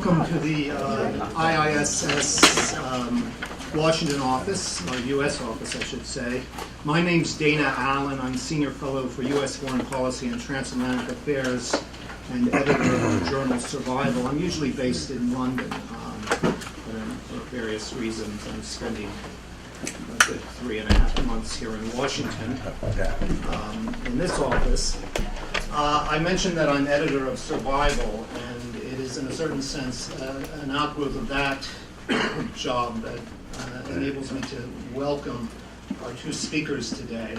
Welcome to the IISS Washington office, or U.S. office, I should say. My name's Dana Allen. I'm Senior Fellow for U.S. Foreign Policy and Transatlantic Affairs and editor of the journal Survival. I'm usually based in London, but for various reasons I'm spending a good 3.5 months here in Washington in this office. I mentioned that I'm editor of Survival, and it is in a certain sense an outgrowth of that job that enables me to welcome our two speakers today,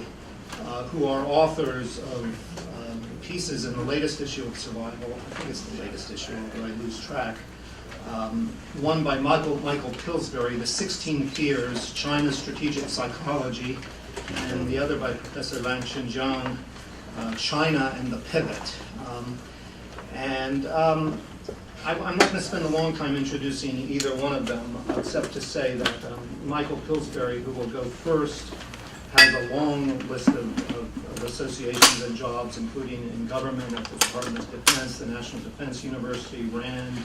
who are authors of pieces in the latest issue of Survival. I think it's the latest issue, although I lose track. One by Michael Pillsbury, The 16 Fears, China's Strategic Psychology, and the other by Professor Langchen Zhang, China and the Pivot. I'm not going to spend a long time introducing either one of them, except to say that Michael Pillsbury, who will go first, has a long list of associations and jobs, including in government at the Department of Defense, the National Defense University, RAND,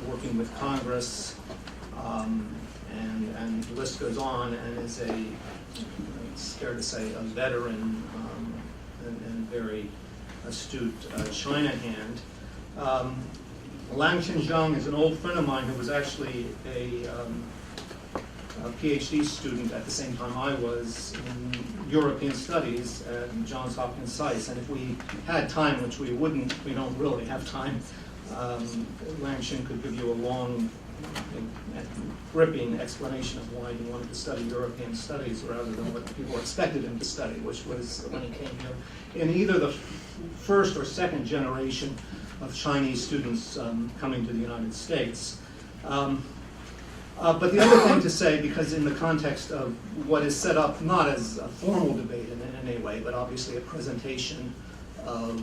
working with Congress, and the list goes on, and is it's fair to say, a veteran and very astute China hand. Langchen Zhang is an old friend of mine who was actually a PhD student at the same time I was in European Studies at Johns Hopkins SAIS. And if we had time, which we don't really have time, Langchen could give you a long, gripping explanation of why he wanted to study European studies rather than what people expected him to study, which was, when he came here, in either the first or second generation of Chinese students coming to the United States. But the other thing to say, because in the context of what is set up not as a formal debate in any way, but obviously a presentation of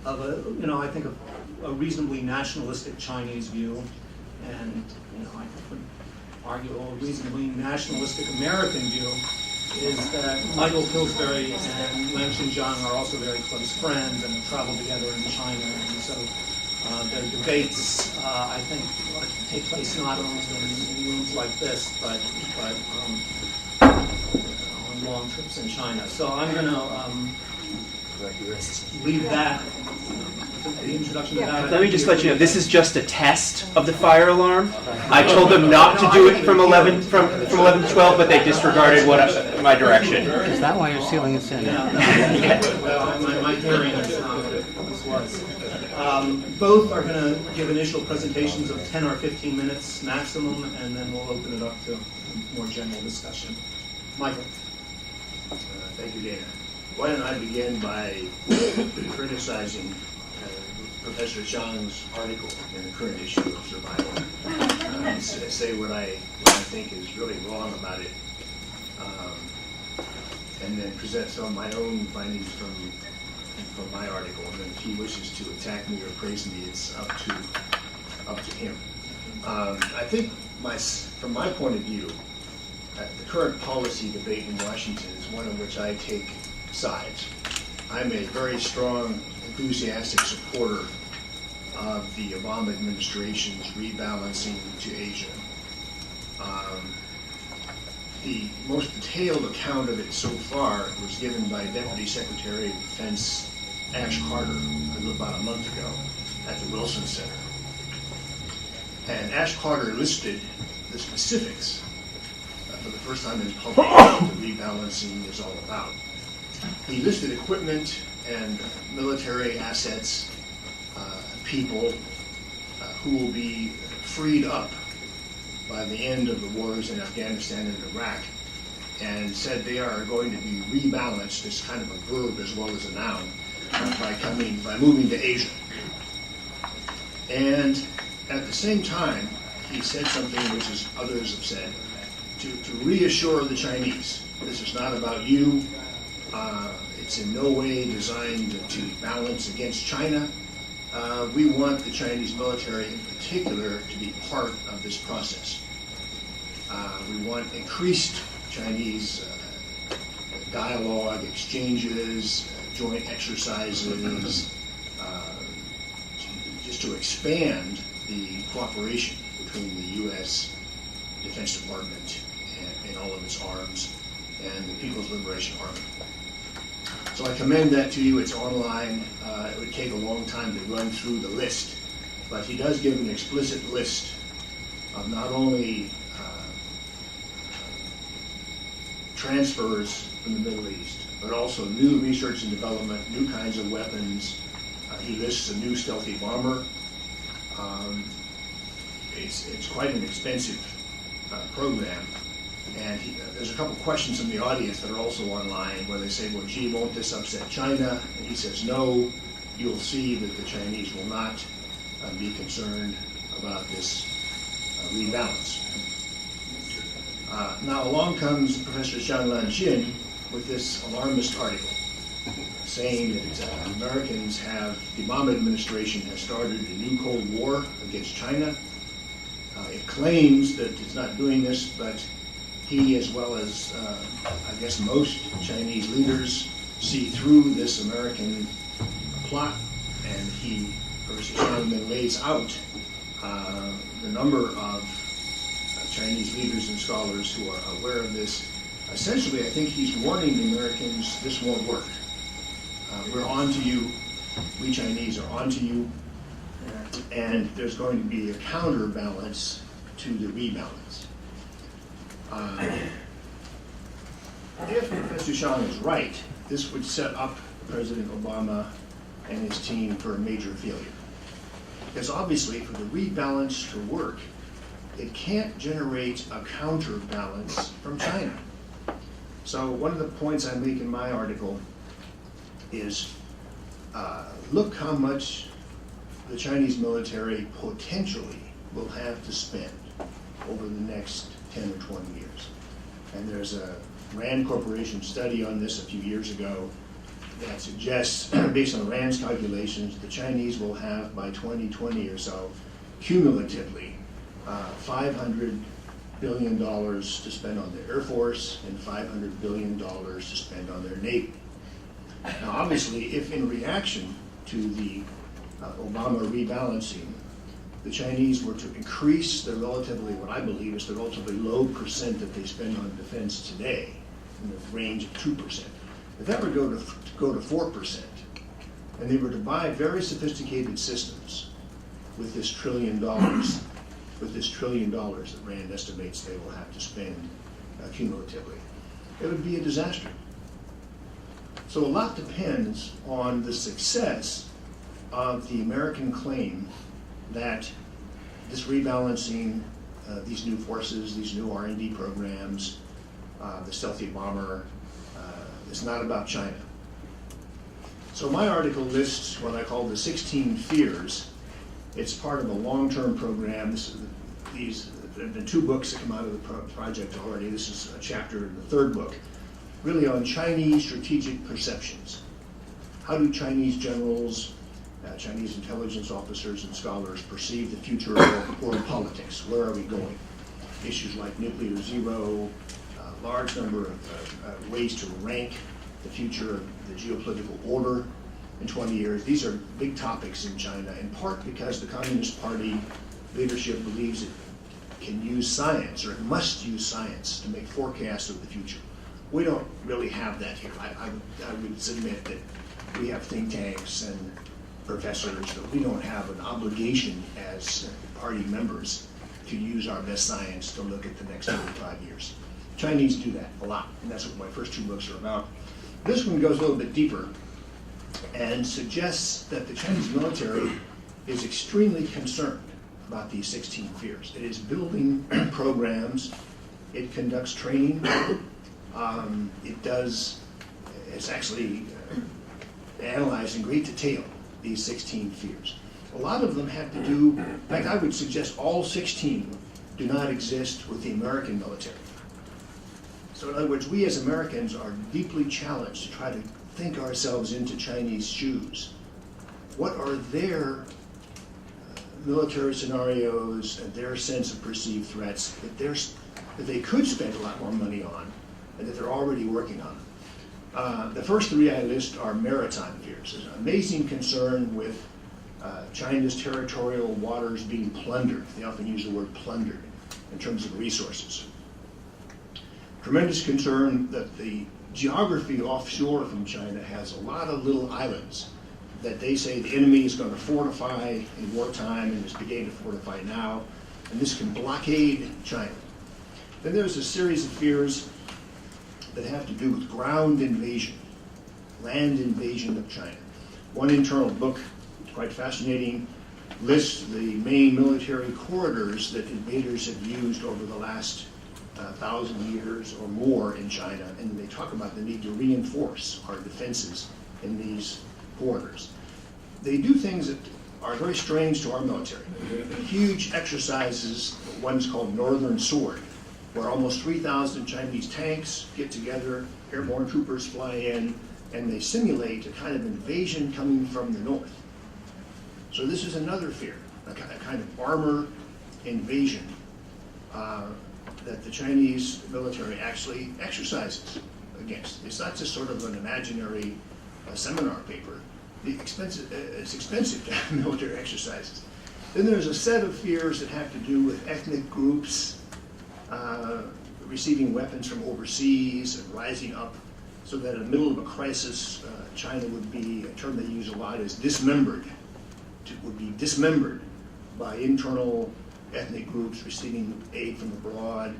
a, I think a reasonably nationalistic Chinese view, and I would argue a reasonably nationalistic American view, is that Michael Pillsbury and Langchen Zhang are also very close friends and have traveled together in China, and so their debates, I think, take place not only in rooms like this, but on long trips in China. So I'm going to leave that. The introduction to that. Let me just let you know, this is just a test of the fire alarm. I told them not to do it from 11 to 12, but they disregarded my direction. Is that why you're sealing us in? Yeah. Well, my hearing is not this was. Both are going to give initial presentations of 10 or 15 minutes maximum, and then we'll open it up to more general discussion. Michael. Thank you, Dana. Why don't I begin by criticizing Professor Zhang's article in the current issue of Survival, say what I think is really wrong about it, and then present some of my own findings from my article. And then if he wishes to attack me or praise me, it's up to him. I think from my point of view, the current policy debate in Washington is one in which I take sides. I'm a very strong, enthusiastic supporter of the Obama administration's rebalancing to Asia. The most detailed account of it so far was given by Deputy Secretary of Defense Ash Carter about a month ago at the Wilson Center. And Ash Carter listed the specifics for the first time in public what the rebalancing is all about. He listed equipment and military assets, people who will be freed up by the end of the wars in Afghanistan and Iraq, and said they are going to be rebalanced, as kind of a verb as well as a noun, by moving to Asia. And at the same time, he said something which, as others have said, to reassure the Chinese, this is not about you. It's in no way designed to balance against China. We want the Chinese military in particular to be part of this process. We want increased Chinese dialogue, exchanges, joint exercises, to expand the cooperation between the U.S. Defense Department and all of its arms and the People's Liberation Army. So I commend that to you. It's online. It would take a long time to run through the list, but he does give an explicit list of not only transfers from the Middle East, but also new research and development, new kinds of weapons. He lists a new stealthy bomber. It's quite an expensive program. And there's a couple questions from the audience that are also online where they say, well, gee, won't this upset China? And he says, no, you'll see that the Chinese will not be concerned about this rebalance. Now along comes Professor Xianlan Xin with this alarmist article saying that Americans the Obama administration has started a new Cold War against China. It claims that it's not doing this, but he, as well as I guess most Chinese leaders, see through this American plot, and he, Professor Xianlan, lays out the number of Chinese leaders and scholars who are aware of this. Essentially, I think he's warning the Americans, this won't work. We're on to you. We Chinese are on to you. And there's going to be a counterbalance to the rebalance. If Professor Xiang is right, this would set up President Obama and his team for a major failure. Because obviously, for the rebalance to work, it can't generate a counterbalance from China. So one of the points I make in my article is look how much the Chinese military potentially will have to spend over the next 10 or 20 years. And there's a RAND Corporation study on this a few years ago that suggests, based on RAND's calculations, the Chinese will have by 2020 or so, cumulatively, $500 billion to spend on their Air Force and $500 billion to spend on their Navy. Now, obviously, if in reaction to the Obama rebalancing, the Chinese were to increase the relatively, what I believe is the relatively low percent that they spend on defense today, in the range of 2%. If that were to go to 4%, and they were to buy very sophisticated systems with this $1 trillion, that RAND estimates they will have to spend cumulatively, it would be a disaster. So a lot depends on the success of the American claim that this rebalancing, these new forces, these new R&D programs, the stealthy bomber, is not about China. So my article lists what I call the 16 fears. It's part of a long-term program. There have been 2 books that come out of the project already. This is a chapter in the 3rd book, really on Chinese strategic perceptions. How do Chinese generals, Chinese intelligence officers and scholars perceive the future of world politics? Where are we going? Issues like nuclear zero, large number of ways to rank the future of the geopolitical order in 20 years. These are big topics in China, in part because the Communist Party leadership believes it can use science, or it must use science to make forecasts of the future. We don't really have that here. I would submit that we have think tanks and professors, but we don't have an obligation as party members to use our best science to look at the next 35 years. Chinese do that a lot, and that's what my first 2 books are about. This one goes a little bit deeper and suggests that the Chinese military is extremely concerned about these 16 fears. It is building programs, it conducts training, it's actually analyzed in great detail these 16 fears. A lot of them have to do, in fact, I would suggest all 16 do not exist with the American military. So in other words, we as Americans are deeply challenged to try to think ourselves into Chinese shoes. What are their military scenarios and their sense of perceived threats that they could spend a lot more money on and that they're already working on? The first 3 I list are maritime fears. There's an amazing concern with China's territorial waters being plundered. They often use the word plundered in terms of resources. Tremendous concern that the geography offshore from China has a lot of little islands that they say the enemy is going to fortify in wartime and is beginning to fortify now, and this can blockade China. Then there's a series of fears that have to do with ground invasion, land invasion of China. One internal book, quite fascinating, lists the main military corridors that invaders have used over the last 1,000 years or more in China, and they talk about the need to reinforce our defenses in these corridors. They do things that are very strange to our military. Huge exercises, one's called Northern Sword, where almost 3,000 Chinese tanks get together, airborne troopers fly in, and they simulate a kind of invasion coming from the north. So this is another fear, a kind of armor invasion that the Chinese military actually exercises against. It's not just sort of an imaginary seminar paper. It's expensive to have military exercises. Then there's a set of fears that have to do with ethnic groups receiving weapons from overseas and rising up, so that in the middle of a crisis, China would be, a term they use a lot is dismembered, would be dismembered by internal ethnic groups receiving aid from abroad,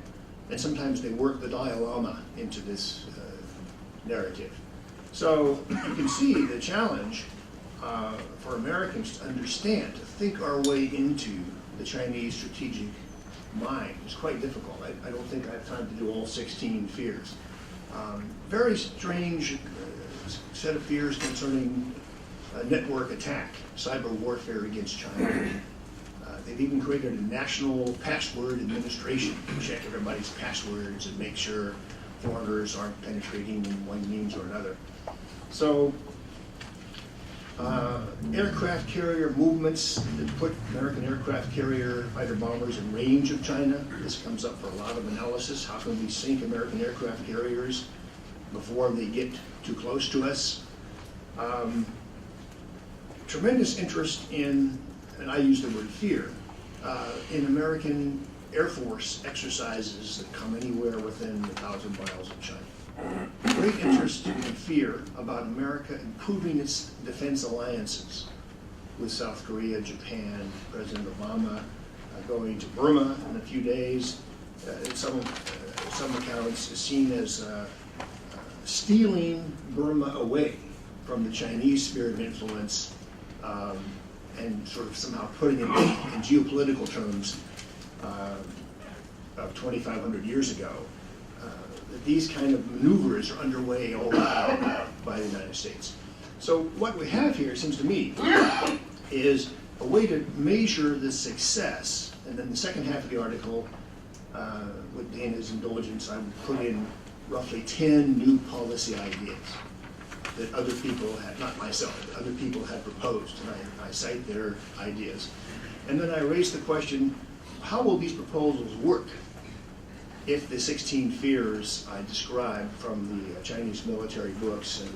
and sometimes they work the Dalai Lama into this narrative. So you can see the challenge for Americans to understand, to think our way into the Chinese strategic mind is quite difficult. I don't think I have time to do all 16 fears. Very strange set of fears concerning network attack, cyber warfare against China. They've even created a national password administration to check everybody's passwords and make sure foreigners aren't penetrating in one means or another. So, aircraft carrier movements that put American aircraft carrier fighter bombers in range of China. This comes up for a lot of analysis. How can we sink American aircraft carriers before they get too close to us? Tremendous interest in, and I use the word fear, in American Air Force exercises that come anywhere within 1,000 miles of China. Great interest and fear about America improving its defense alliances with South Korea, Japan, President Obama going to Burma in a few days. In some accounts is seen as stealing Burma away from the Chinese sphere of influence and sort of somehow putting it in geopolitical terms of 2,500 years ago. These kind of maneuvers are underway all the time by the United States. So what we have here, it seems to me, is a way to measure the success. And then the second half of the article, with Dana's indulgence, I would put in roughly 10 new policy ideas that other people had, not myself, but other people had proposed, and I cite their ideas. And then I raise the question, how will these proposals work if the 16 fears I described from the Chinese military books and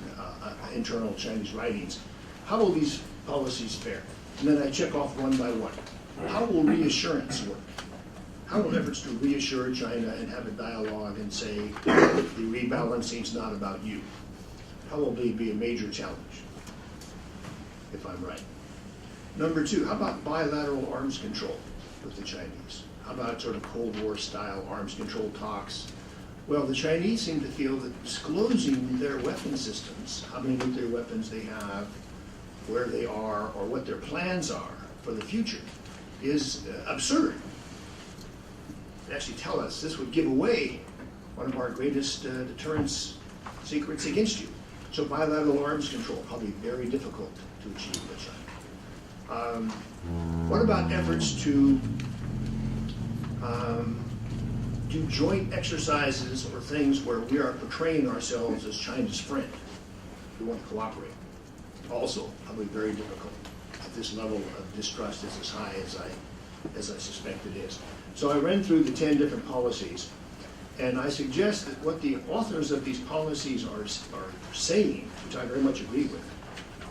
internal Chinese writings, how will these policies fare? And then I check off one by one. How will reassurance work? How will efforts to reassure China and have a dialogue and say the rebalancing is not about you? Probably be a major challenge, if I'm right. Number two, how about bilateral arms control with the Chinese? How about sort of Cold War style arms control talks? Well, the Chinese seem to feel that disclosing their weapon systems, how many nuclear weapons they have, where they are, or what their plans are for the future, is absurd. They actually tell us this would give away one of our greatest deterrence secrets against you. So bilateral arms control, probably very difficult to achieve with China. What about efforts to do joint exercises or things where we are portraying ourselves as China's friend? We want to cooperate. Also, probably very difficult if this level of distrust is as high as I suspect it is. So I ran through the 10 different policies, and I suggest that what the authors of these policies are saying, which I very much agree with,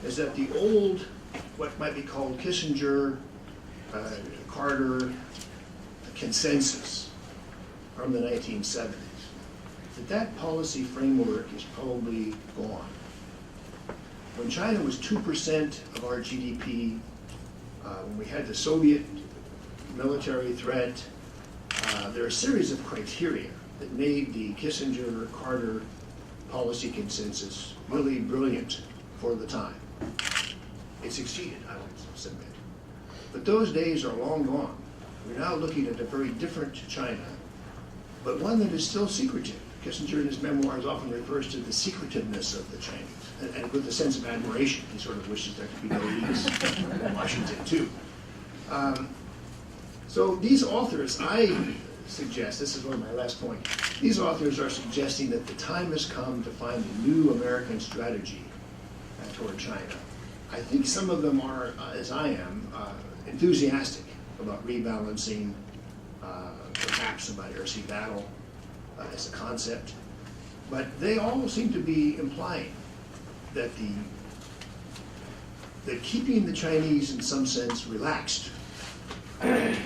is that the old what might be called Kissinger, Carter consensus from the 1970s, that policy framework is probably gone. When China was 2% of our GDP, when we had the Soviet military threat, there are a series of criteria that made the Kissinger-Carter policy consensus really brilliant for the time. It succeeded, I will submit. But those days are long gone. We're now looking at a very different China, but one that is still secretive. Kissinger in his memoirs often refers to the secretiveness of the Chinese, and with a sense of admiration. He sort of wishes there could be no leaks in Washington, too. So these authors, I suggest, this is one of my last points, these authors are suggesting that the time has come to find a new American strategy toward China. I think some of them are, as I am, enthusiastic about rebalancing, perhaps about air sea battle as a concept, but they all seem to be implying that that keeping the Chinese in some sense relaxed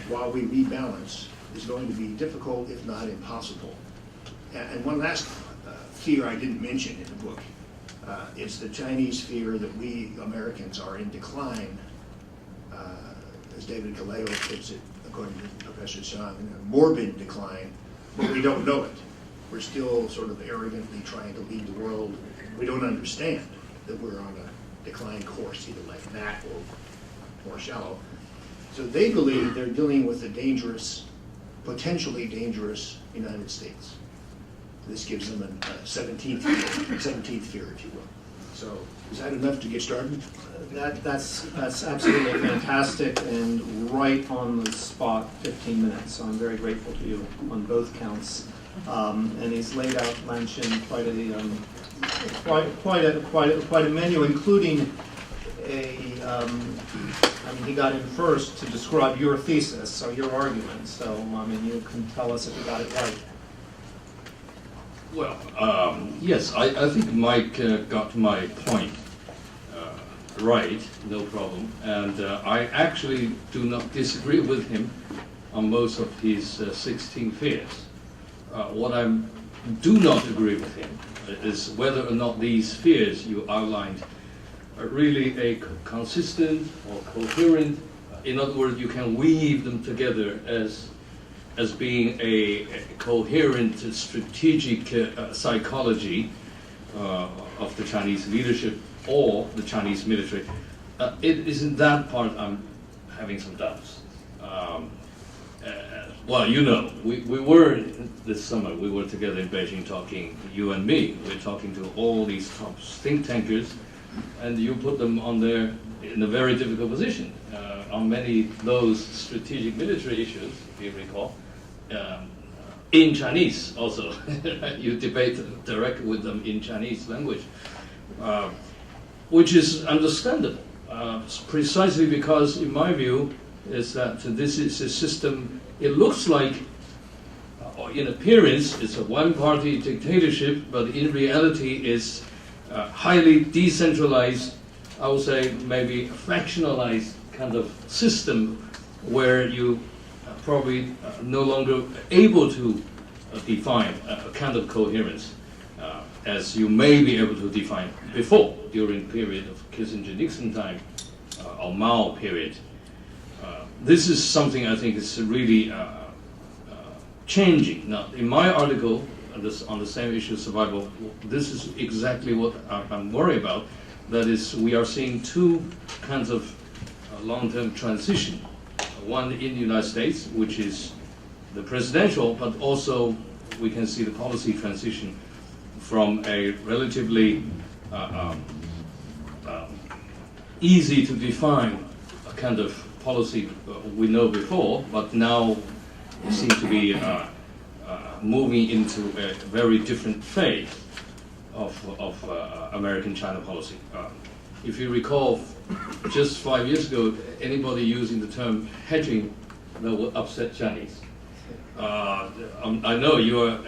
while we rebalance is going to be difficult, if not impossible. And one last fear I didn't mention in the book is the Chinese fear that we Americans are in decline, as David Galeo puts it, according to Professor Chang, a morbid decline, but we don't know it. We're still sort of arrogantly trying to lead the world. We don't understand that we're on a decline course, either like that or more shallow. So they believe they're dealing with a dangerous, potentially dangerous United States. This gives them a 17th fear, if you will. So is that enough to get started? That's absolutely fantastic and right on the spot, 15 minutes. So I'm very grateful to you on both counts. And he's laid out, mentioned quite a menu, including he got in first to describe your thesis, so your argument. So you can tell us if you got it right. Well, yes, I think Mike got my point right, no problem. And I actually do not disagree with him on most of his 16 fears. What I do not agree with him is whether or not these fears you outlined are really a consistent or coherent. In other words, you can weave them together as being a coherent strategic psychology of the Chinese leadership or the Chinese military. It isn't that part I'm having some doubts. Well, we were this summer, we were together in Beijing talking, you and me, we're talking to all these top think tankers, and you put them in a very difficult position on many of those strategic military issues, if you recall, in Chinese also. You debate directly with them in Chinese language, which is understandable, precisely because, in my view, is that this is a system, it looks like, in appearance, it's a one-party dictatorship, but in reality is highly decentralized, I would say maybe a fractionalized kind of system where you probably no longer able to define a kind of coherence as you may be able to define before, during the period of Kissinger-Nixon time or Mao period. This is something I think is really changing. Now, in my article on the same issue, survival, this is exactly what I'm worried about. That is, we are seeing two kinds of long-term transition. One in the United States, which is the presidential, but also we can see the policy transition from a relatively easy to define a kind of policy we know before, but now seem to be moving into a very different phase of American China policy. If you recall, just 5 years ago, anybody using the term hedging would upset Chinese. I know you are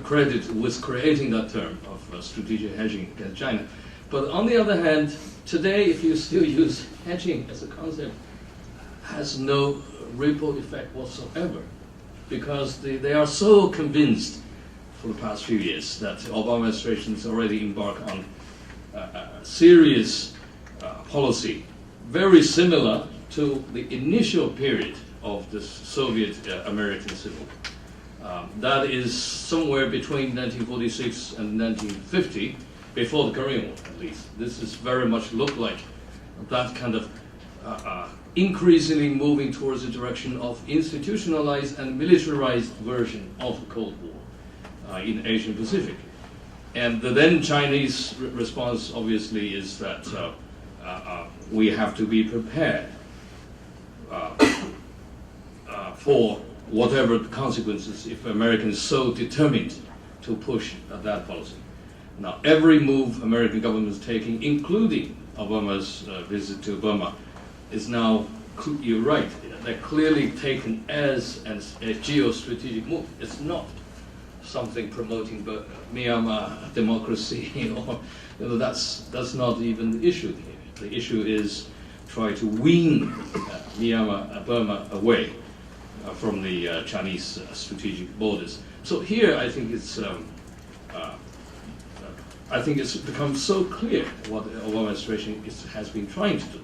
credited with creating that term of strategic hedging against China, But on the other hand, today, if you still use hedging as a concept, has no ripple effect whatsoever, because they are so convinced for the past few years that the Obama administration has already embarked on a serious policy, very similar to the initial period of the Soviet-American Civil War. That is somewhere between 1946 and 1950, before the Korean War at least. This is very much look like that kind of increasingly moving towards the direction of institutionalized and militarized version of the Cold War in Asian Pacific. And the then Chinese response obviously is that we have to be prepared for whatever the consequences if Americans is so determined to push that policy. Now, every move American government is taking, including Obama's visit to Burma, is now, you're right, they're clearly taken as a geostrategic move. It's not something promoting Myanmar democracy, or that's not even the issue here. The issue is try to wean Burma away from the Chinese strategic borders. So here, I think it's become so clear what the Obama administration has been trying to do.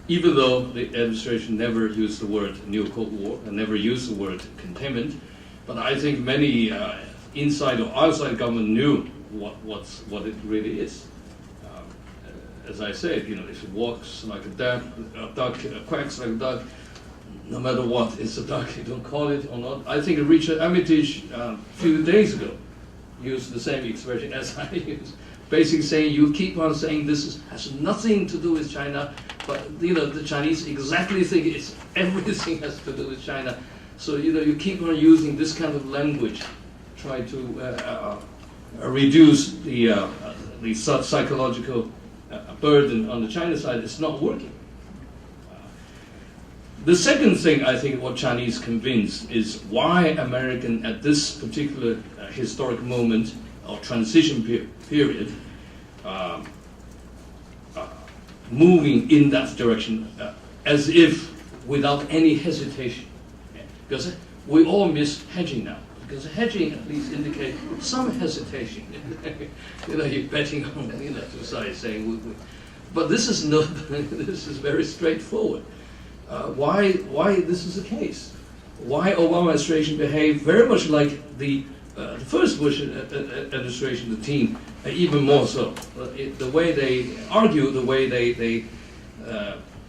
Even though the administration never used the word New Cold War and never used the word containment, but I think many inside or outside government knew what it really is. As I said, if it walks like a duck, quacks like a duck, no matter what, it's a duck. You don't call it or not. I think Richard Armitage a few days ago used the same expression as I used, basically saying you keep on saying this has nothing to do with China, but the Chinese exactly think it's everything has to do with China. So you keep on using this kind of language, try to reduce the psychological burden on the China side. It's not working. The second thing I think what Chinese convinced is why American at this particular historic moment or transition period moving in that direction as if without any hesitation. Because we all miss hedging now. Because hedging at least indicates some hesitation. You're betting on two sides saying, but this is not. This is very straightforward. Why this is the case? Why Obama administration behaved very much like the first Bush administration, the team, even more so. The way they argue, the way they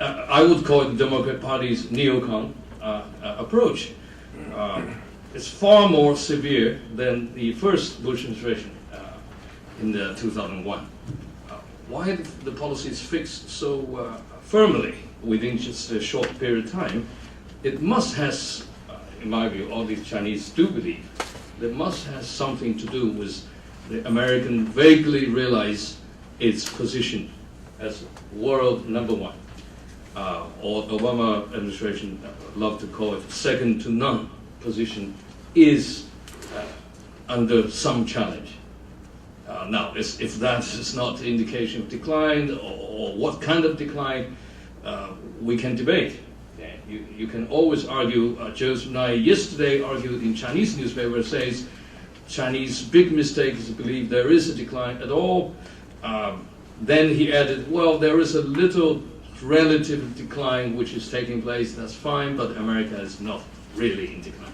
I would call it the Democrat Party's neocon approach. It's far more severe than the first Bush administration in 2001. Why the policy is fixed so firmly within just a short period of time? It must has, in my view, all these Chinese do believe, that must has something to do with the American vaguely realize its position as world number one. Or Obama administration love to call it second to none position is under some challenge. Now, if that is not an indication of decline or what kind of decline, we can debate. You can always argue, Joseph and I yesterday argued in Chinese newspaper says Chinese big mistake is to believe there is a decline at all. Then he added, well, there is a little relative decline which is taking place, that's fine, but America is not really in decline.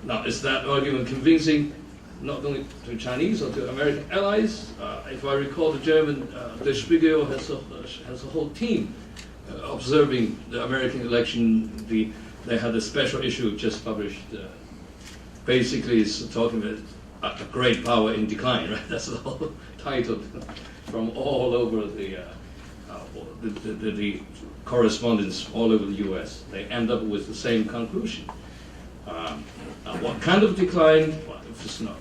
Now, is that argument convincing not only to Chinese or to American allies? If I recall, the German Der Spiegel has a whole team observing the American election. They had a special issue just published. Basically, it's talking about a great power in decline, right? That's the whole title from all over the correspondence all over the U.S. They end up with the same conclusion. What kind of decline? Well, if it's not,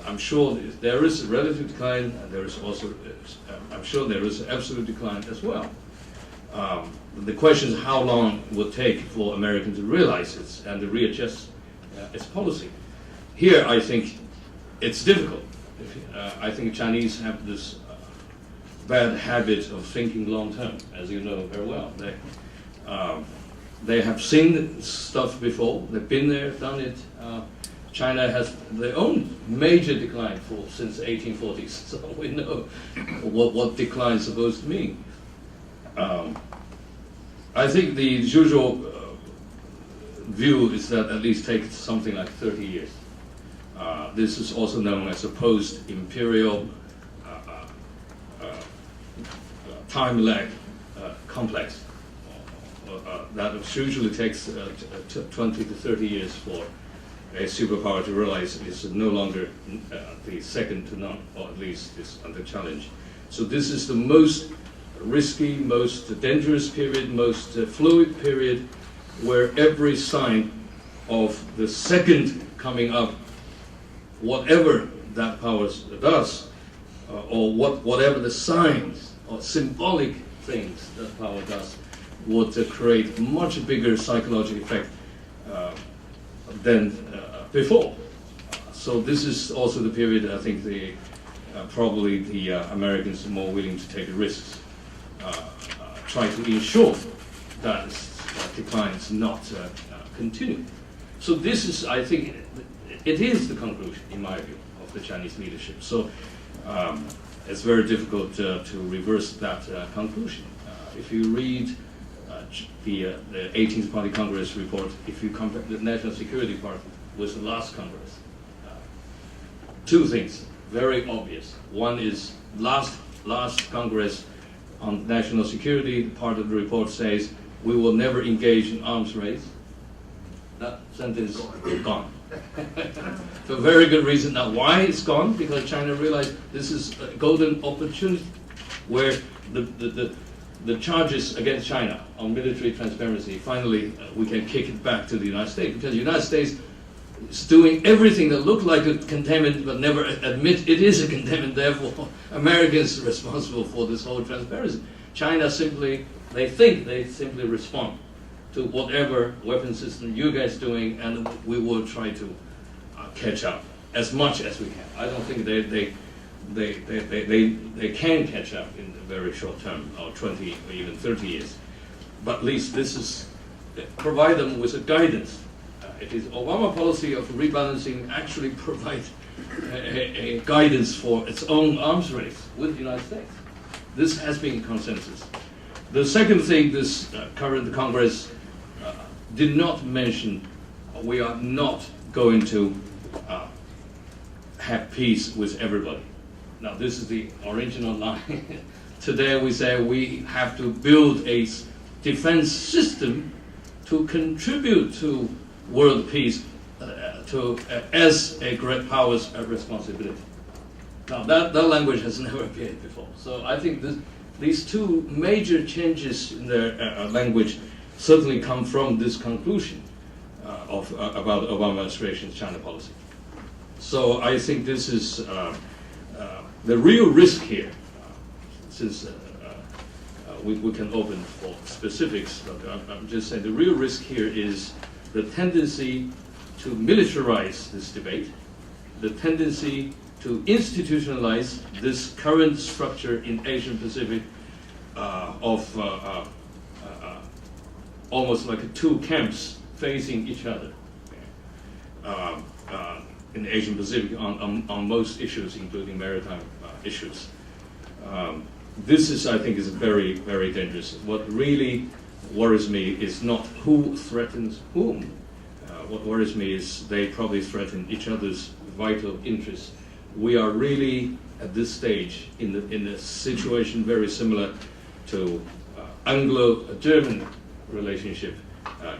I'm sure there is a relative decline, and there is also, I'm sure there is an absolute decline as well. The question is how long it will take for America to realize it and to readjust its policy. Here, I think it's difficult. I think Chinese have this bad habit of thinking long term, as you know very well. They have seen stuff before. They've been there, done it. China has their own major decline since the 1840s, so we know what decline is supposed to mean. I think the usual view is that at least takes something like 30 years. This is also known as a post-imperial time lag complex. That usually takes 20 to 30 years for a superpower to realize it's no longer the second to none, or at least is under challenge. So this is the most risky, most dangerous period, most fluid period, where every sign of the second coming up, whatever that power does, or whatever the signs or symbolic things that power does, would create much bigger psychological effect than before. So this is also the period I think probably the Americans are more willing to take risks, try to ensure that declines not continue. So this is, I think, it is the conclusion, in my view, of the Chinese leadership. So it's very difficult to reverse that conclusion. If you read the 18th Party Congress report, if you compare the National Security Party with the last Congress, two things very obvious. One is last Congress on national security, part of the report says we will never engage in arms race. That sentence is gone. For a very good reason. Now, why it's gone? Because China realized this is a golden opportunity where the charges against China on military transparency, finally we can kick it back to the United States, because the United States is doing everything that looked like a containment but never admit it is a containment. Therefore, Americans are responsible for this whole transparency. China simply, they simply respond to whatever weapon system you guys doing, and we will try to catch up as much as we can. I don't think they can catch up in the very short term, or 20 or even 30 years. But at least this is provide them with a guidance. It is Obama policy of rebalancing actually provide a guidance for its own arms race with the United States. This has been consensus. The second thing this current Congress did not mention, we are not going to have peace with everybody. Now, this is the original line. Today we say we have to build a defense system to contribute to world peace as a great power's responsibility. Now, that language has never appeared before. So I think these two major changes in their language certainly come from this conclusion about Obama administration's China policy. So I think this is the real risk here, since we can open for specifics, but I'm just saying the real risk here is the tendency to militarize this debate, the tendency to institutionalize this current structure in Asian Pacific of almost like two camps facing each other in the Asian Pacific on most issues, including maritime issues. This is, I think, is very, very dangerous. What really worries me is not who threatens whom. What worries me is they probably threaten each other's vital interests. We are really at this stage in a situation very similar to Anglo-German relationship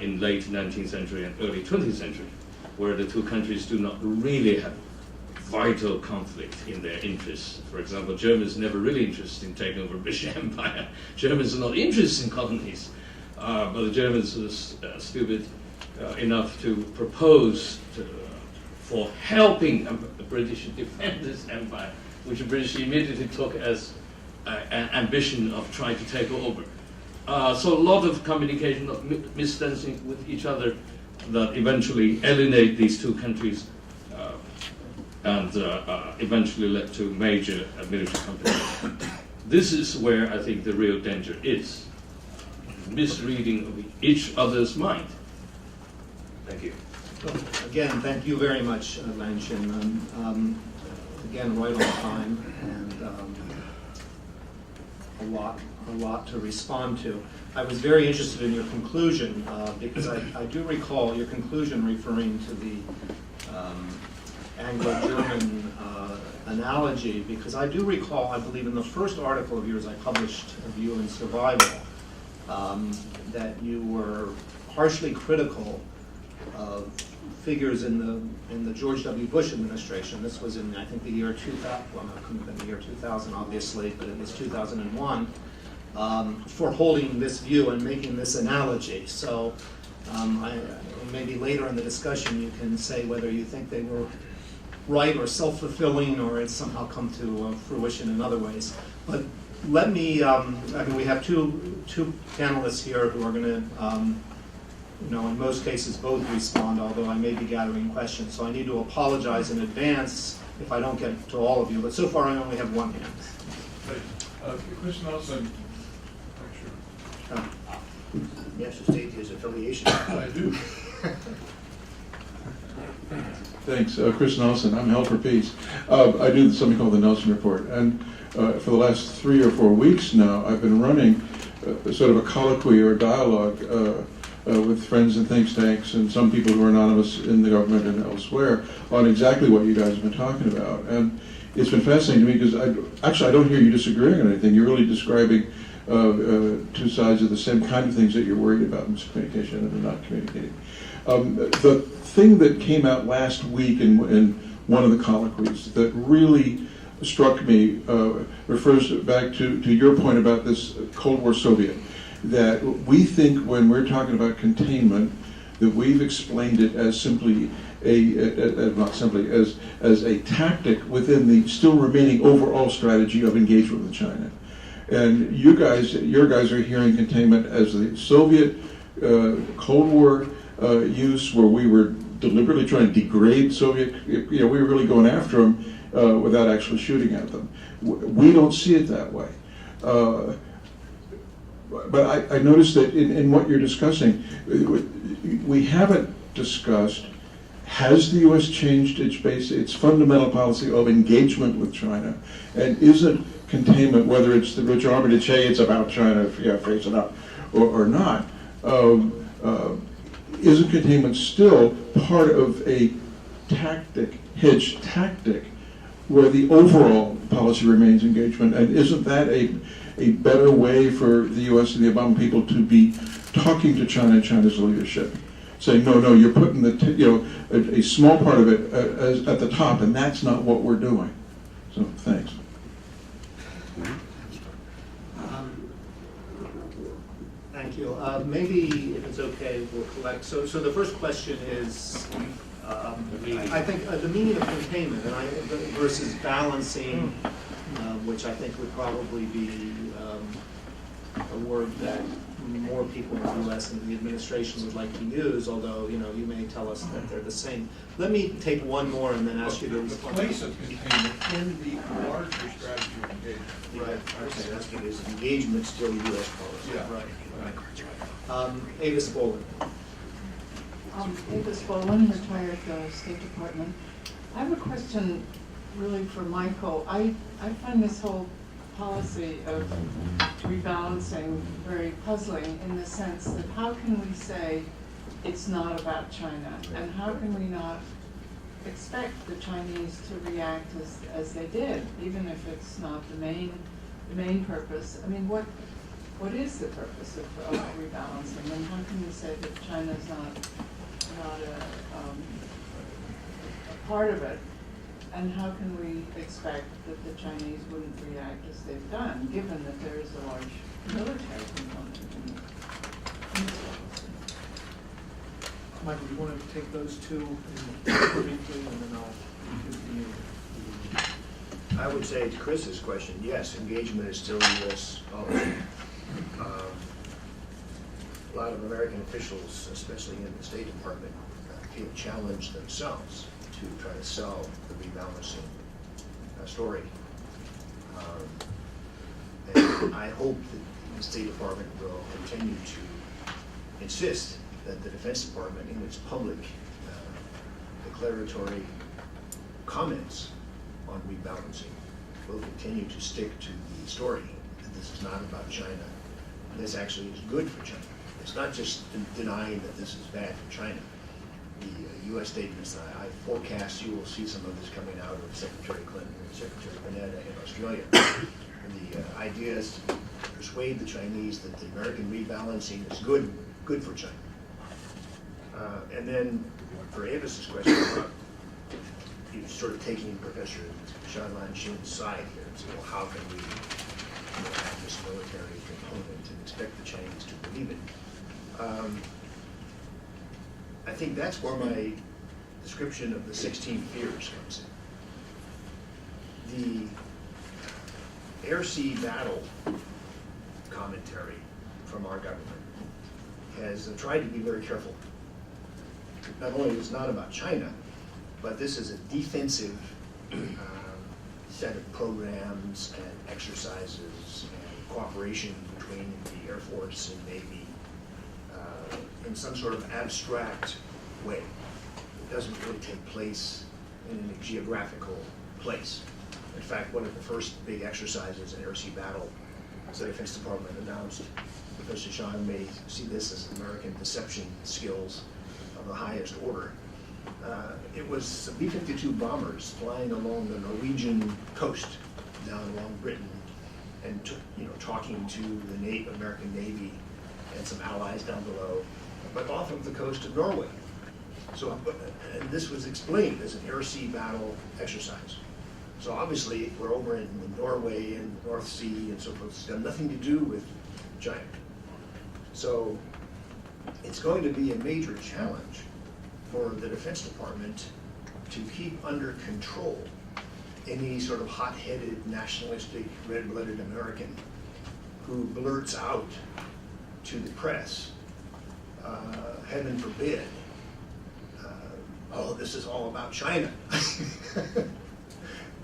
in late 19th century and early 20th century, where the two countries do not really have vital conflict in their interests. For example, Germans never really interested in taking over British Empire. Germans are not interested in colonies, but the Germans are stupid enough to propose for helping the British defend this empire, which the British immediately took as an ambition of trying to take over. So a lot of communication, misunderstanding with each other, that eventually alienate these two countries and eventually led to major military conflict. this is where I think the real danger is. Misreading of each other's mind. Thank you. Well, again, thank you very much, Langshan. Again, right on time, and a lot to respond to. I was very interested in your conclusion, because I do recall your conclusion referring to the Anglo-German analogy, because I do recall, I believe in the first article of yours I published of you in Survival, that you were harshly critical of figures in the George W. Bush administration. This was in, I think, the year 2000. Well, it couldn't have been the year 2000, obviously, but it was 2001. For holding this view and making this analogy. So maybe later in the discussion you can say whether you think they were right or self-fulfilling, or it's somehow come to fruition in other ways. But let me, I mean, we have two panelists here who are going to, in most cases both respond, although I may be gathering questions. So I need to apologize in advance if I don't get to all of you. But so far I only have one hand. Chris Nelson. Yes, to state his affiliation. I do. Thanks, Chris Nelson. I'm Hell for Peace. I do something called the Nelson Report, and for the last 3 or 4 weeks now, I've been running sort of a colloquy or dialogue with friends and think tanks and some people who are anonymous in the government and elsewhere on exactly what you guys have been talking about. And it's been fascinating to me because I don't hear you disagreeing on anything. You're really describing two sides of the same kind of things that you're worried about, miscommunication and not communicating. The thing that came out last week in one of the colloquies that really struck me refers back to your point about this Cold War Soviet, that we think when we're talking about containment that we've explained it as simply not simply, as a tactic within the still remaining overall strategy of engagement with China. And your guys are hearing containment as the Soviet Cold War use, where we were deliberately trying to degrade Soviet, we were really going after them without actually shooting at them. We don't see it that way. But I noticed that in what you're discussing, we haven't discussed, has the U.S. changed its fundamental policy of engagement with China? And isn't containment, whether it's the rich army to say it's about China, face it up, or not, isn't containment still part of a hedge tactic, where the overall policy remains engagement? And isn't that a better way for the U.S. and the Obama people to be talking to China and China's leadership, saying, no, you're putting a small part of it at the top, and that's not what we're doing. So thanks. Thank you. Maybe, if it's okay, we'll collect. So the first question is, I think the meaning of containment versus balancing, which I think would probably be a word that more people in the U.S. and the administration would like to use, although you may tell us that they're the same. Let me take one more and then ask you to The respond. place of containment in the larger strategy of engagement. Right. I was asking, is engagement still U.S. policy? Yeah. Right. Avis Bolin. Avis Bolin, retired State Department. I have a question really for Michael. I find this whole policy of rebalancing very puzzling, in the sense that how can we say it's not about China, and how can we not expect the Chinese to react as they did, even if it's not the main purpose? I mean, what is the purpose of rebalancing, and how can we say that China's not a part of it? And how can we expect that the Chinese wouldn't react as they've done, given that there is a large military component in it? Michael, do you want to take those two briefly, and then I'll continue? I would say to Chris's question, yes, engagement is still U.S. policy. A lot of American officials, especially in the State Department, feel challenged themselves to try to sell the rebalancing story. I hope that the State Department will continue to insist that the Defense Department, in its public declaratory comments on rebalancing, will continue to stick to the story that this is not about China. This actually is good for China. It's not just denying that this is bad for China. The U.S. statements, I forecast you will see some of this coming out of Secretary Clinton and Secretary Panetta in Australia. And the idea is to persuade the Chinese that the American rebalancing is good for China. And then for Avis's question about you sort of taking Professor Shanlan Shin's side here and say, well, how can we have this military component and expect the Chinese to believe it? I think that's where my description of the 16 fears comes in. The air-sea battle commentary from our government has tried to be very careful. Not only is it not about China, but this is a defensive set of programs and exercises and cooperation between the Air Force and Navy in some sort of abstract way. It doesn't really take place in a geographical place. In fact, one of the first big exercises in air-sea battle, as the Defense Department announced, Professor Sean may see this as American deception skills of the highest order. It was B-52 bombers flying along the Norwegian coast down along Britain and talking to the American Navy and some allies down below, but off of the coast of Norway. So, and this was explained as an air-sea battle exercise. So obviously, we're over in Norway and the North Sea and so forth. It's got nothing to do with China. So it's going to be a major challenge for the Defense Department to keep under control any sort of hot-headed, nationalistic, red-blooded American who blurts out to the press, heaven forbid, oh, this is all about China.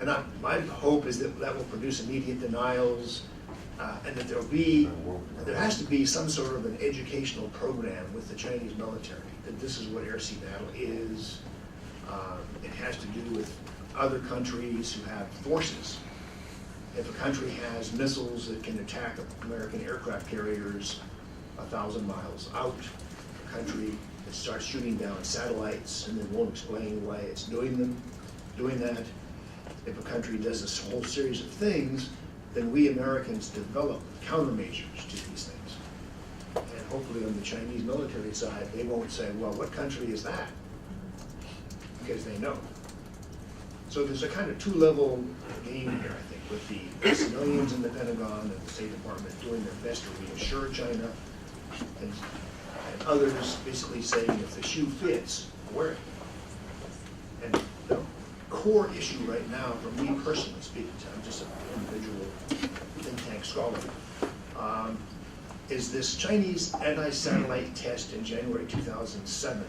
And my hope is that that will produce immediate denials, and that there has to be some sort of an educational program with the Chinese military, that this is what air-sea battle is. It has to do with other countries who have forces. If a country has missiles that can attack American aircraft carriers 1,000 miles out, a country that starts shooting down satellites and then won't explain why it's doing that. If a country does a whole series of things, then we Americans develop countermeasures to these things. And hopefully on the Chinese military side, they won't say, well, what country is that? Because they know. So there's a kind of two-level game here, I think, with the civilians in the Pentagon and the State Department doing their best to reassure China, and others basically saying, if the shoe fits, wear it. And the core issue right now, for me personally speaking, I'm just an individual think tank scholar, is this Chinese anti-satellite test in January 2007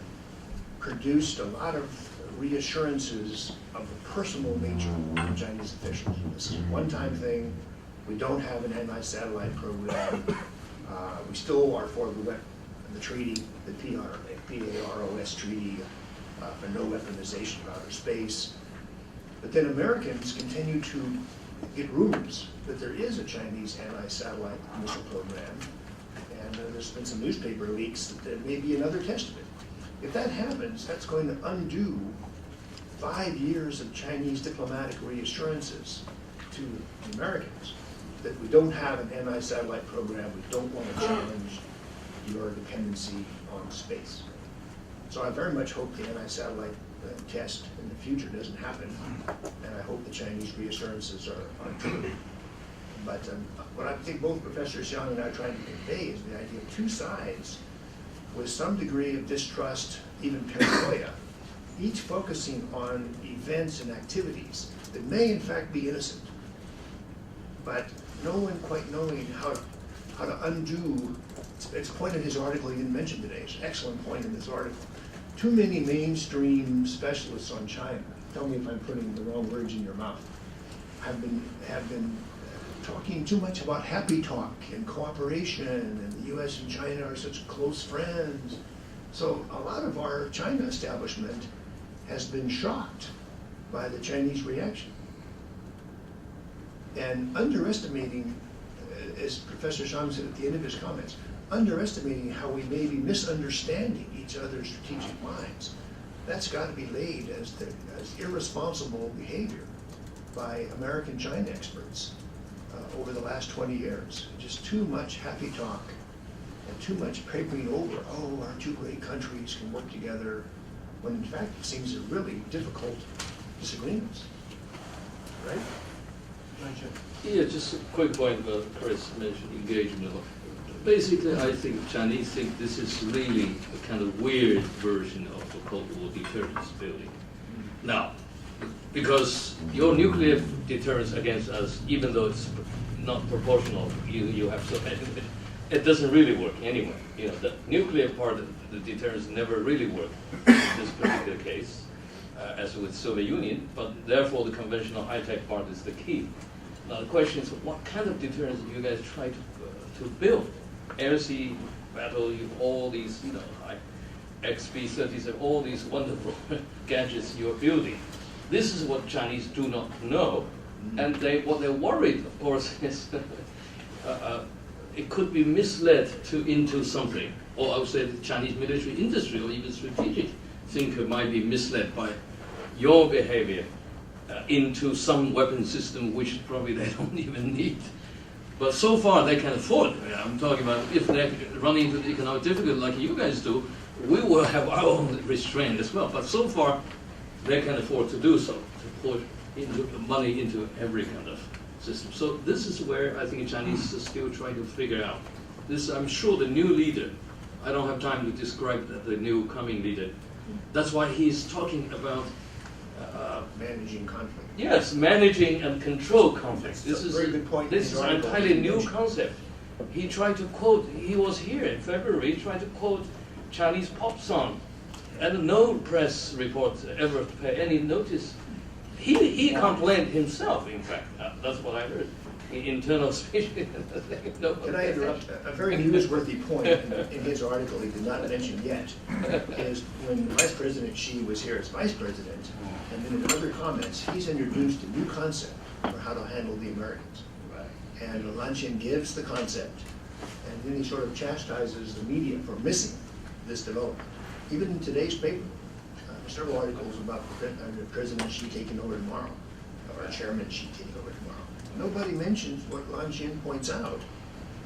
produced a lot of reassurances of the personal nature of Chinese officials. This is a one-time thing. We don't have an anti-satellite program. We still are for the treaty, the PAROS treaty for no weaponization of outer space. But then Americans continue to get rumors that there is a Chinese anti-satellite missile program, and there's been some newspaper leaks that there may be another test of it. If that happens, that's going to undo 5 years of Chinese diplomatic reassurances to Americans that we don't have an anti-satellite program, we don't want to challenge your dependency on space. So I very much hope the anti-satellite test in the future doesn't happen, and I hope the Chinese reassurances are true. But what I think both Professor Xiang and I are trying to convey is the idea of two sides with some degree of distrust, even paranoia, each focusing on events and activities that may in fact be innocent, but no one quite knowing how to undo. It's a point in his article he didn't mention today. It's an excellent point in this article. Too many mainstream specialists on China, tell me if I'm putting the wrong words in your mouth, have been talking too much about happy talk and cooperation, and the U.S. and China are such close friends. So a lot of our China establishment has been shocked by the Chinese reaction. And underestimating, as Professor Shang said at the end of his comments, underestimating how we may be misunderstanding each other's strategic minds. That's got to be laid as irresponsible behavior by American China experts over the last 20 years. Just too much happy talk and too much papering over, oh, our two great countries can work together, when in fact it seems they're really difficult disagreements, right? Yeah, just a quick point about Chris mentioned engagement. Basically, I think Chinese think this is really a kind of weird version of the Cold War deterrence building. Now, because your nuclear deterrence against us, even though it's not proportional, you have so many, it doesn't really work anyway. You know, the nuclear part of the deterrence never really worked in this particular case, as with Soviet Union, but therefore the conventional high-tech part is the key. Now the question is, what kind of deterrence do you guys try to build? Air-sea battle, all these, you know, XB-37, all these wonderful gadgets you're building. This is what Chinese do not know, and what they're worried, of course, is it could be misled into something, or I would say the Chinese military industry or even strategic thinker might be misled by your behavior into some weapon system which probably they don't even need. But so far they can afford. I'm talking about if they run into the economic difficulty like you guys do, we will have our own restraint as well. But so far they can afford to do so, to put money into every kind of system. So this is where I think the Chinese are still trying to figure out. This, I'm sure the new leader, I don't have time to describe the new coming leader. That's why he's talking about managing conflict. yes, managing and control conflicts. That's a very good point. This is an entirely new concept. He tried to quote, he was here in February, he tried to quote Chinese pop song, and no press report ever paid any notice. He complained himself, in fact. That's what I heard. In internal speech. Can I interrupt? A very newsworthy point in his article he did not mention yet is when Vice President Xi was here as Vice President, and then in other comments, he's introduced a new concept for how to handle the Americans. And Lan Chin gives the concept, and then he sort of chastises the media for missing this development. Even in today's paper, several articles about President Xi taking over tomorrow, or Chairman Xi taking over tomorrow. Nobody mentions what Lan Chin points out,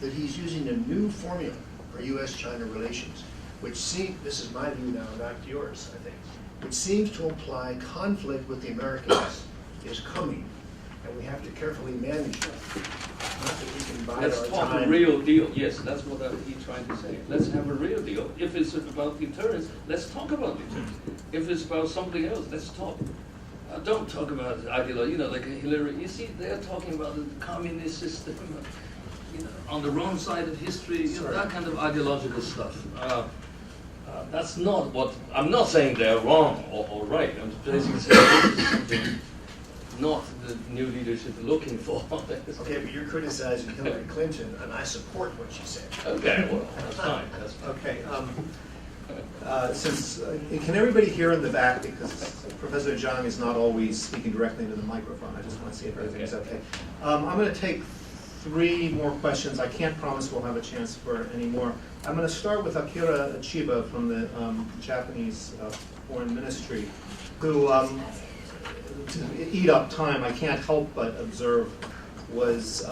that he's using a new formula for U.S.-China relations, which seems, this is my view now, not yours, I think, which seems to imply conflict with the Americans is coming, and we have to carefully manage that. Not that we can buy Let's our talk time. a real deal. Yes, that's what he's trying to say. Let's have a real deal. If it's about deterrence, let's talk about deterrence. If it's about something else, let's talk. Don't talk about ideology, you know, like Hillary. You see, they're talking about the communist system, you know, on the wrong side of history, you know, that kind of ideological stuff. That's not what, I'm not saying they're wrong or right. I'm basically saying this is something not the new leadership looking for. Okay, but you're criticizing Hillary Clinton, and I support what she said. Okay, well, that's fine. That's fine. Okay, can everybody hear in the back, because Professor Zhang is not always speaking directly into the microphone. I just want to see if everything's okay. I'm going to take 3 more questions. I can't promise we'll have a chance for any more. I'm going to start with Akira Chiba from the Japanese Foreign Ministry, who, to eat up time, I can't help but observe, was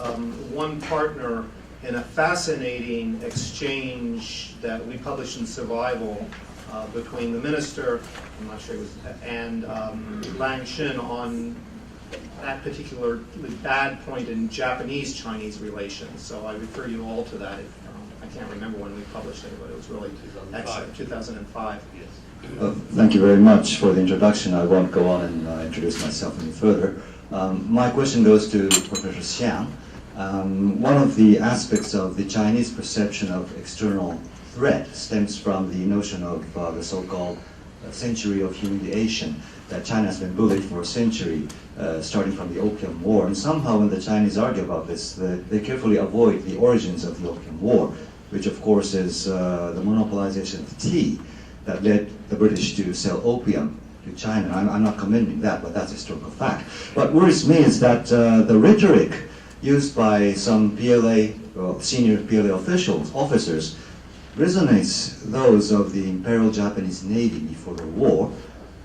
one partner in a fascinating exchange that we published in Survival between the minister, I'm not sure it was, and Lang Xin on that particular bad point in Japanese-Chinese relations. So I refer you all to that. I can't remember when we published it, but it was really 2005. Yes. Thank you very much for the introduction. I won't go on and introduce myself any further. My question goes to Professor Xiang. One of the aspects of the Chinese perception of external threat stems from the notion of the so-called century of humiliation. that China has been bullied for a century, starting from the Opium War. And somehow when the Chinese argue about this, they carefully avoid the origins of the Opium War, which of course is the monopolization of tea that led the British to sell opium to China. I'm not commending that, but that's a historical fact. What worries me is that the rhetoric used by some PLA, senior PLA officers, resonates those of the Imperial Japanese Navy before the war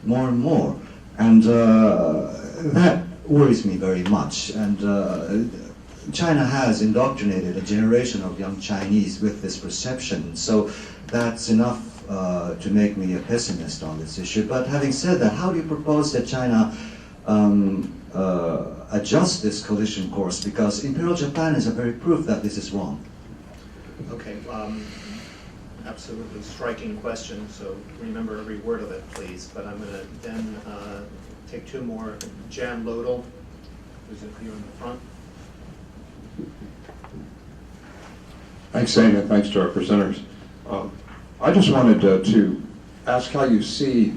more and more. And that worries me very much. And China has indoctrinated a generation of young Chinese with this perception. So that's enough to make me a pessimist on this issue. But having said that, how do you propose that China adjust this collision course? Because Imperial Japan is a very proof that this is wrong. Okay, absolutely striking question, so remember every word of it, please. But I'm going to then take two more. Jan Lodel, who's here in the front. Thanks, Zane, and thanks to our presenters. I just wanted to ask how you see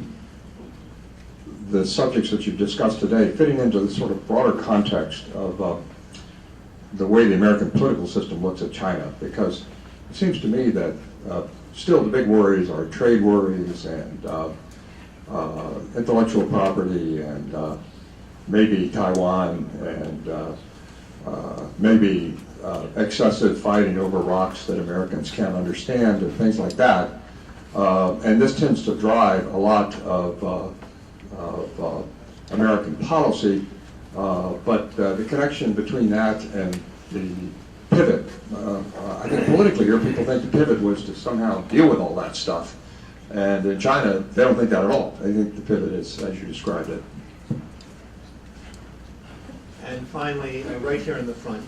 the subjects that you've discussed today fitting into the sort of broader context of the way the American political system looks at China, because it seems to me that still the big worries are trade worries and intellectual property and maybe Taiwan and maybe excessive fighting over rocks that Americans can't understand and things like that. And this tends to drive a lot of American policy, but the connection between that and the pivot, I think politically here people think the pivot was to somehow deal with all that stuff. And in China, they don't think that at all. They think the pivot is as you described it. And finally, right here in the front.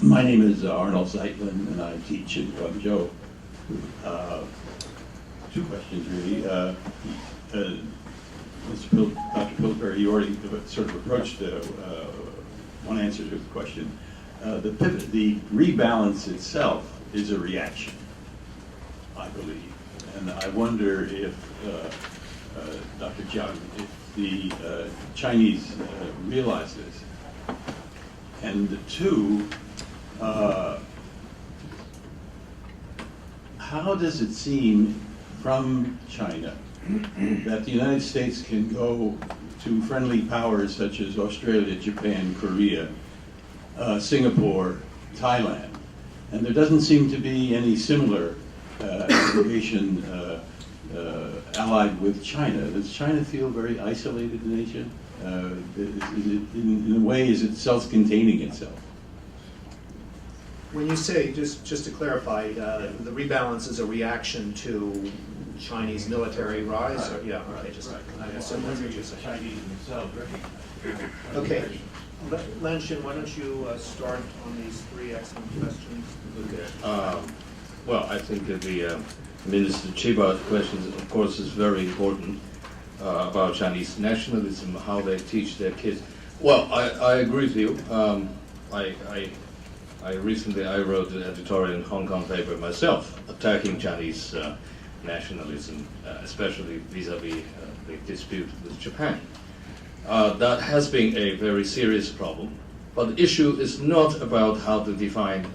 My name is Arnold Zeitlin, and I teach in Guangzhou. Two questions, really. Dr. Pillsbury, you already sort of approached one answer to the question. The pivot, the rebalance itself is a reaction, I believe. And I wonder if, Dr. Jiang, if the Chinese realize this. And two, how does it seem from China that the United States can go to friendly powers such as Australia, Japan, Korea, Singapore, Thailand, and there doesn't seem to be any similar aggregation allied with China? Does China feel very isolated in Asia? In a way, is it self-containing itself? When you say, just to clarify, the rebalance is a reaction to Chinese military rise? Or, yeah, okay, just I assume that's what you're saying. Chinese themselves recognize. Okay, Lenshin, why don't you start on these three excellent questions? Okay. Well, I think that the Minister Chiba's question, of course, is very important about Chinese nationalism, how they teach their kids. Well, I agree with you. I recently wrote an editorial in Hong Kong paper myself, attacking Chinese nationalism, especially vis-a-vis the dispute with Japan. That has been a very serious problem, but the issue is not about how to define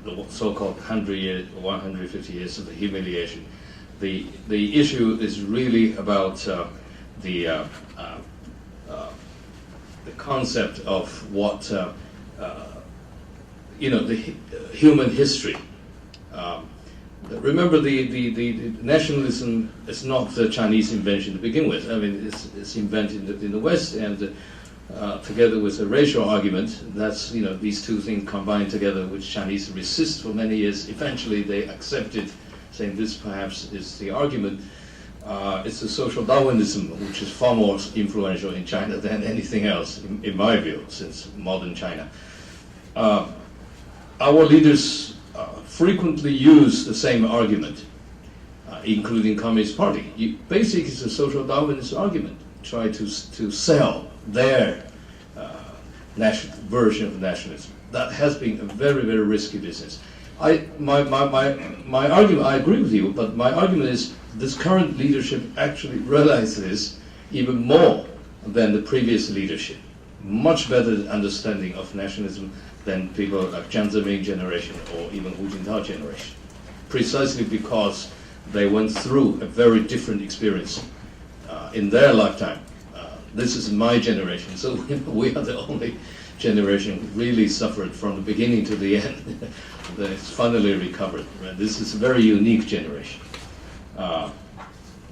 the so-called 100 years, 150 years of the humiliation. The issue is really about the concept of what the human history. Remember, the nationalism is not the Chinese invention to begin with. I mean, it's invented in the West, and together with a racial argument, that's these two things combined together, which Chinese resist for many years. Eventually, they accepted, saying this perhaps is the argument. It's the social Darwinism, which is far more influential in China than anything else, in my view, since modern China. Our leaders frequently use the same argument, including Communist Party. Basically, it's a social Darwinist argument. Try to sell their version of nationalism. That has been a very, very risky business. My argument, I agree with you, but my argument is this current leadership actually realizes this even more than the previous leadership. Much better understanding of nationalism than people like Jiang Zemin generation or even Hu Jintao generation. Precisely because they went through a very different experience in their lifetime. This is my generation, so we are the only generation who really suffered from the beginning to the end. That's finally recovered. This is a very unique generation.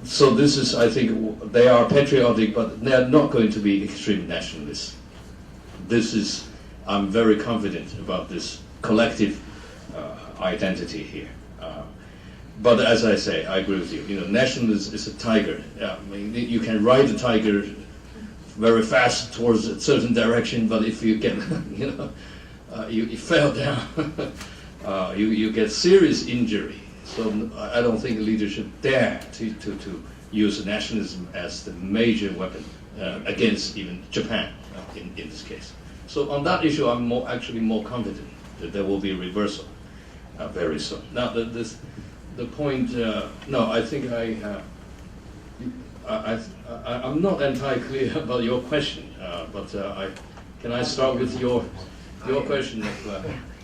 So this is, I think, they are patriotic, but they are not going to be extreme nationalists. This is, I'm very confident about this collective identity here. But as I say, I agree with you. You know, nationalism is a tiger. I mean, you can ride the tiger very fast towards a certain direction, but if you get, you know, you fell down, you get serious injury. So I don't think leadership dare to use nationalism as the major weapon against even Japan in this case. So on that issue, I'm actually more confident that there will be a reversal very soon. Now, the point, no, I think I'm not entirely clear about your question, but can I start with your question?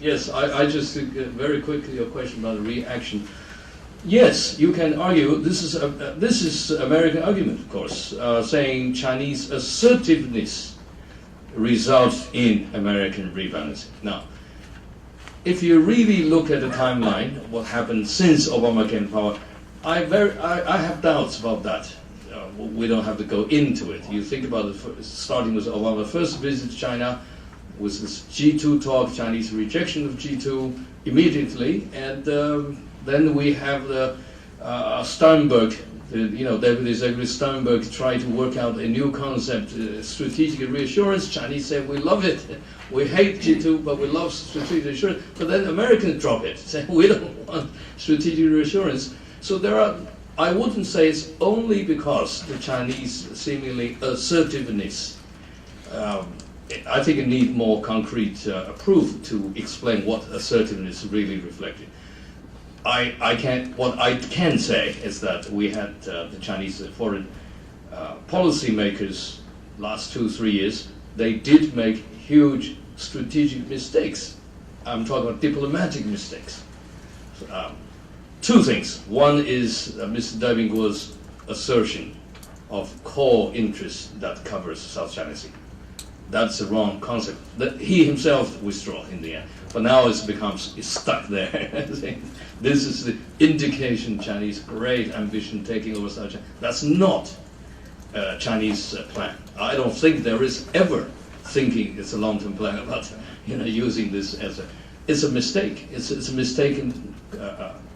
Yes, I just very quickly your question about the reaction. Yes, you can argue this is American argument, of course, saying Chinese assertiveness results in American rebalancing. Now, if you really look at the timeline, what happened since Obama came to power, I have doubts about that. We don't have to go into it. You think about it, starting with Obama's first visit to China, with this G2 talk, Chinese rejection of G2 immediately, and then we have the Steinberg, Deputy Secretary Steinberg tried to work out a new concept, strategic reassurance. Chinese say, we love it. We hate G2, but we love strategic reassurance. But then Americans drop it, say, we don't want strategic reassurance. So there are, I wouldn't say it's only because the Chinese seemingly assertiveness. I think it needs more concrete proof to explain what assertiveness really reflected. What I can say is that we had the Chinese foreign policy makers last 2-3 years. They did make huge strategic mistakes. I'm talking about diplomatic mistakes. Two things. One is Mr. Daibingguo's assertion of core interest that covers South China Sea. That's the wrong concept. That he himself withdrew in the end, but now it's stuck there. This is the indication Chinese great ambition taking over South China. That's not a Chinese plan. I don't think there is ever thinking it's a long-term plan about using this as it's a mistake. It's a mistaken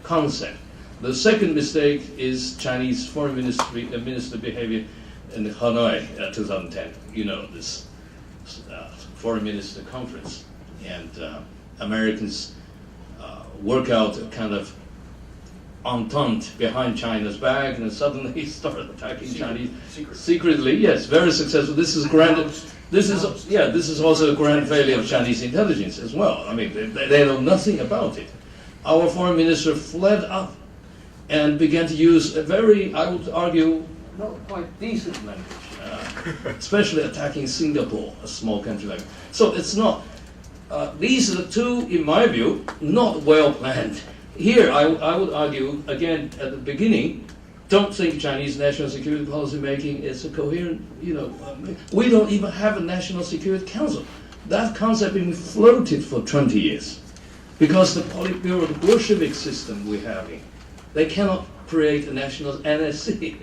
concept. The second mistake is Chinese foreign minister behavior in Hanoi 2010. This foreign minister conference, and Americans work out a kind of entente behind China's back, and suddenly start attacking Chinese secretly. Yes, very successful. This is grand. This is also a grand failure of Chinese intelligence as well. I mean, they know nothing about it. Our foreign minister fled up and began to use a very, I would argue, not quite decent language, especially attacking Singapore, a small country like that. So it's not, these are the two, in my view, not well planned. Here, I would argue, again, at the beginning, don't think Chinese national security policy making is a coherent, we don't even have a National Security Council. That concept has been floated for 20 years. Because the Politburo, the Bolshevik system we're having, they cannot create a national NSC.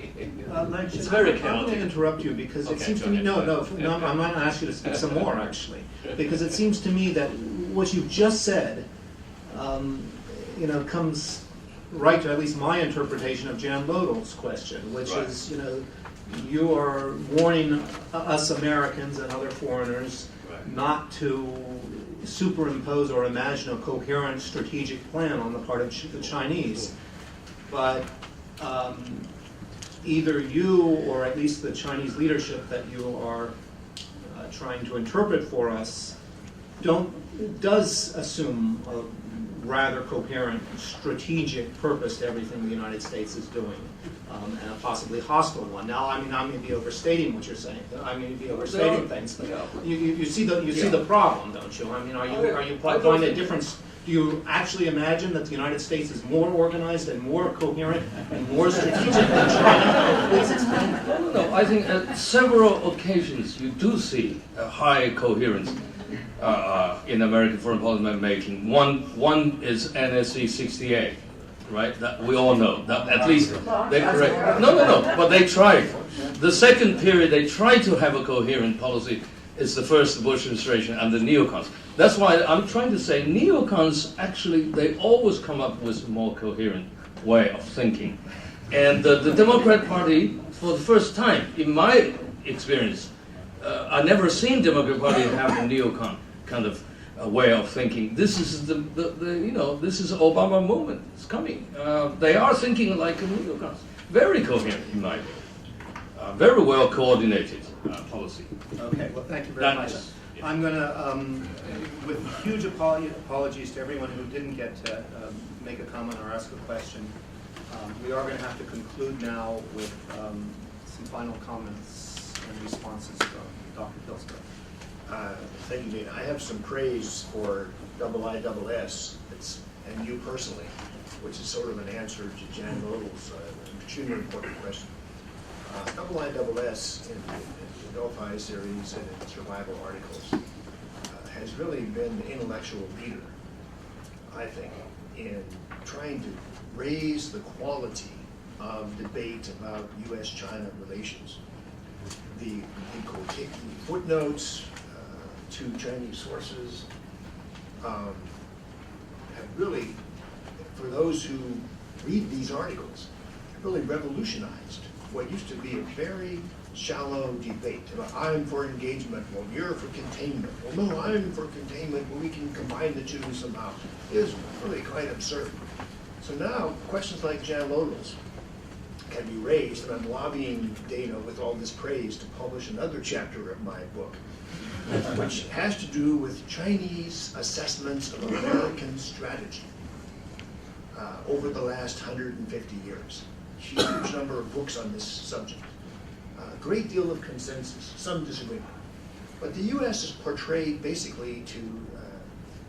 It's very chaotic. I'm going to interrupt you because it seems to me, I'm going to ask you to speak some more actually, because it seems to me that what you've just said, comes right to at least my interpretation of Jan Lodol's question, which is, you are warning us Americans and other foreigners not to superimpose or imagine a coherent strategic plan on the part of the Chinese. But either you or at least the Chinese leadership that you are trying to interpret for us does assume rather coherent strategic purpose to everything the United States is doing, and a possibly hostile one. Now, I mean, I may be overstating what you're saying. I may be overstating things, but you see the problem, don't you? I mean, are you finding a difference? Do you actually imagine that the United States is more organized and more coherent and more strategic than China? Please explain that. No. I think at several occasions you do see a high coherence in American foreign policy making. One is NSC 68, right? That we all know. That at least they correct. No. But they tried. The second period they tried to have a coherent policy is the first Bush administration and the neocons. That's why I'm trying to say neocons actually they always come up with a more coherent way of thinking, and the Democrat Party for the first time in my experience, I never seen Democrat Party have a neocon kind of way of thinking. This is this is Obama movement. It's coming. They are thinking like a neocons. Very coherent in my view. Very well coordinated policy. Okay, well, thank you very much. I'm going to, with huge apologies to everyone who didn't get to make a comment or ask a question, we are going to have to conclude now with some final comments and responses from Dr. Pillsbury. Thank you, Dana. I have some praise for IISS, and you personally, which is sort of an answer to Jan Lodell's extremely important question. IISS in the Delphi series and in survival articles has really been the intellectual leader, I think, in trying to raise the quality of debate about U.S.-China relations. The footnotes to Chinese sources have really, for those who read these articles, really revolutionized what used to be a very shallow debate about I'm for engagement, well you're for containment, well no I'm for containment, well we can combine the two somehow. It is really quite absurd. So now questions like Jan Lodell's can be raised, and I'm lobbying Dana with all this praise to publish another chapter of my book, which has to do with Chinese assessments of American strategy over the last 150 years. Huge number of books on this subject. A great deal of consensus, some disagreement. But the U.S. is portrayed basically to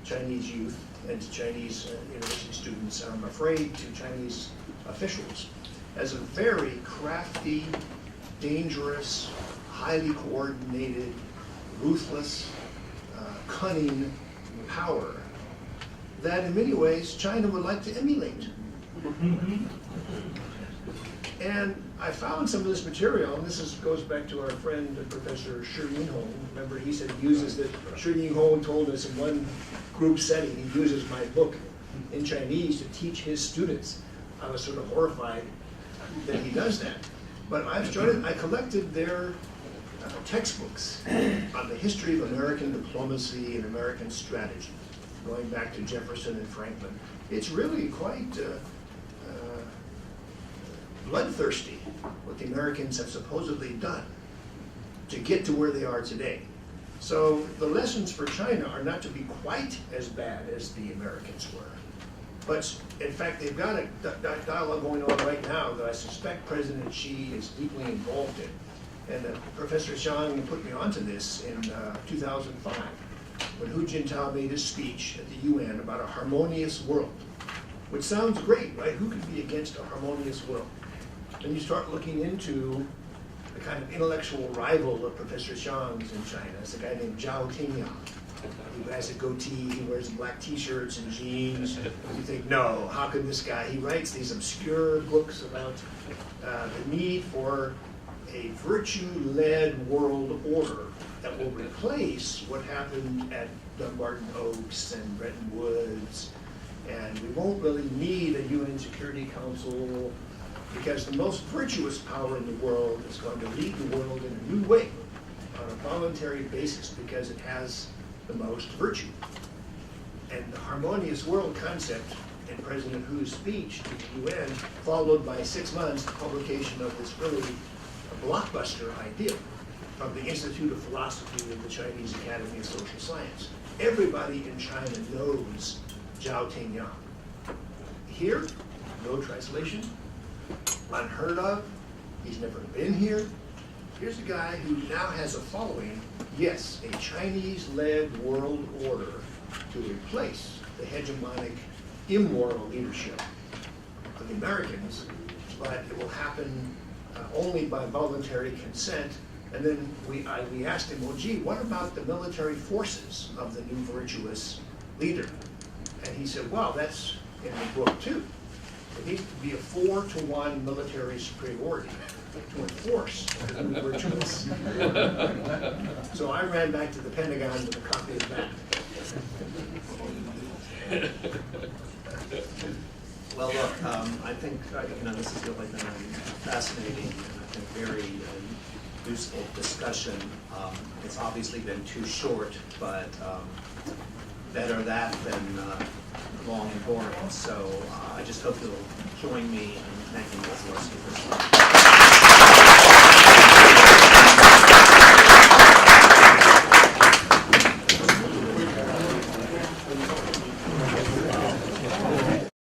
Chinese youth and to Chinese university students, and I'm afraid to Chinese officials, as a very crafty, dangerous, highly coordinated, ruthless, cunning power that in many ways China would like to emulate. And I found some of this material, and this goes back to our friend Professor Shi Yinhong. Remember, he said he uses that. Shi Yinhong told us in one group setting he uses my book in Chinese to teach his students. I was sort of horrified that he does that. But I collected their textbooks on the history of American diplomacy and American strategy, going back to Jefferson and Franklin. It's really quite bloodthirsty what the Americans have supposedly done to get to where they are today. So the lessons for China are not to be quite as bad as the Americans were. But in fact, they've got a dialogue going on right now that I suspect President Xi is deeply involved in. And Professor Xiang put me onto this in 2005 when Hu Jintao made his speech at the UN about a harmonious world, which sounds great, right? Who could be against a harmonious world? And you start looking into the kind of intellectual rival of Professor Xiang's in China. It's a guy named Zhao Tingyang. He has a goatee, he wears black t-shirts and jeans. You think, no, how could this guy? He writes these obscure books about the need for a virtue-led world order that will replace what happened at Dumbarton Oaks and Bretton Woods. And we won't really need a UN Security Council because the most virtuous power in the world is going to lead the world in a new way on a voluntary basis because it has the most virtue. And the harmonious world concept in President Hu's speech to the UN, followed by 6 months the publication of this really blockbuster idea from the Institute of Philosophy of the Chinese Academy of Social Science. Everybody in China knows Zhao Tingyang. Here, no translation, unheard of, he's never been here. Here's a guy who now has a following, yes, a Chinese-led world order to replace the hegemonic, immoral leadership of the Americans, but it will happen only by voluntary consent. And then we asked him, well, gee, what about the military forces of the new virtuous leader? And he said, well, that's in the book too. It needs to be a 4-to-1 military superiority to enforce the new virtuous. So I ran back to the Pentagon with a copy of that. Well, look, I think this has really been a fascinating and I think very useful discussion. It's obviously been too short, but better that than long and boring. So I just hope you'll join me in thanking both of our speakers.